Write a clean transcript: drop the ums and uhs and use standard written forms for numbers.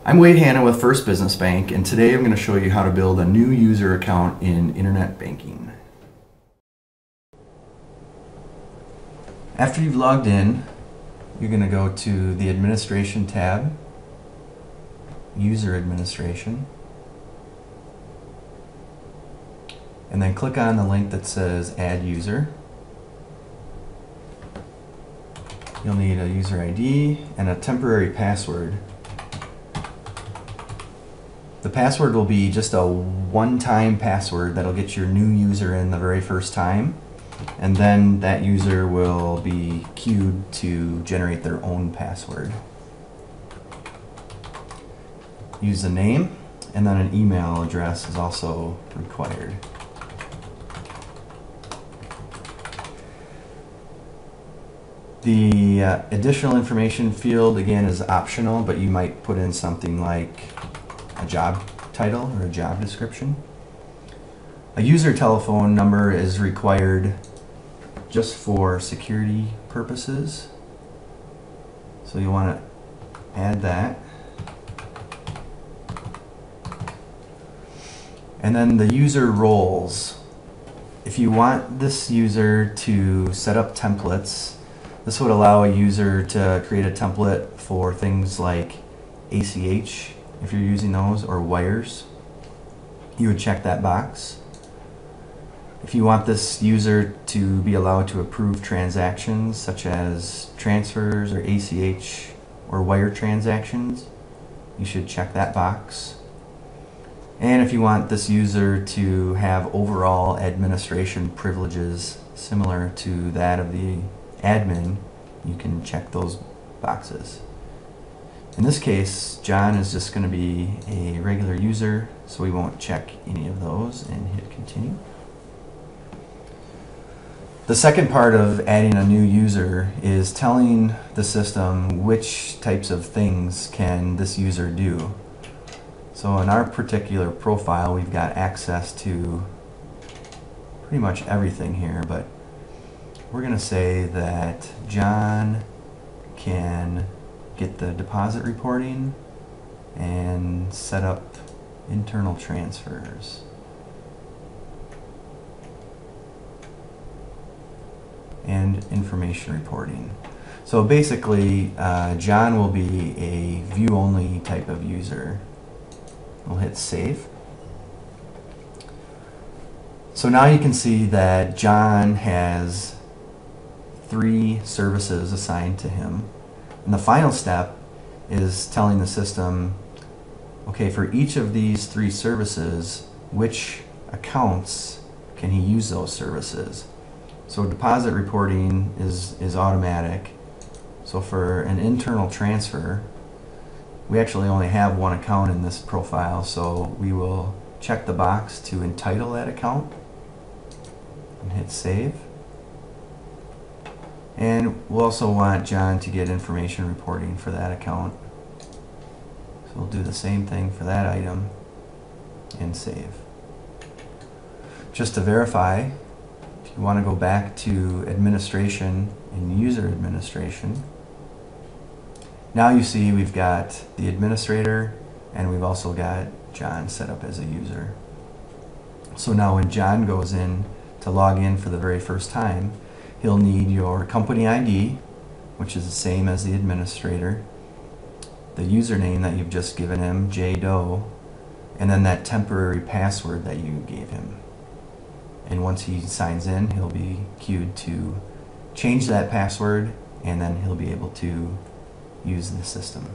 I'm Wade Hanna with First Business Bank, and today I'm going to show you how to build a new user account in internet banking. After you've logged in, you're going to go to the Administration tab, User Administration, and then click on the link that says Add User. You'll need a user ID and a temporary password. The password will be just a one-time password that'll get your new user in the very first time, and then that user will be queued to generate their own password. Use the name, and then an email address is also required. The additional information field, again, is optional, but you might put in something like a job title or a job description. A user telephone number is required just for security purposes, so you want to add that. And then the user roles. If you want this user to set up templates, this would allow a user to create a template for things like ACH, if you're using those, or wires. You would check that box. If you want this user to be allowed to approve transactions such as transfers or ACH or wire transactions, you should check that box. And if you want this user to have overall administration privileges similar to that of the admin, you can check those boxes. In this case, John is just going to be a regular user, so we won't check any of those and hit continue. The second part of adding a new user is telling the system which types of things can this user do. So in our particular profile, we've got access to pretty much everything here, but we're going to say that John can get the deposit reporting and set up internal transfers. And information reporting. So basically, John will be a view-only type of user. We'll hit save. So now you can see that John has 3 services assigned to him. And the final step is telling the system, okay, for each of these 3 services, which accounts can he use those services? So deposit reporting is automatic. So for an internal transfer, we actually only have one account in this profile, so we will check the box to entitle that account and hit save. And we'll also want John to get information reporting for that account. So we'll do the same thing for that item and save. Just to verify, if you want to go back to administration and user administration, now you see we've got the administrator and we've also got John set up as a user. So now when John goes in to log in for the very first time, he'll need your company ID, which is the same as the administrator, the username that you've just given him, JDoe, and then that temporary password that you gave him. And once he signs in, he'll be queued to change that password, and then he'll be able to use the system.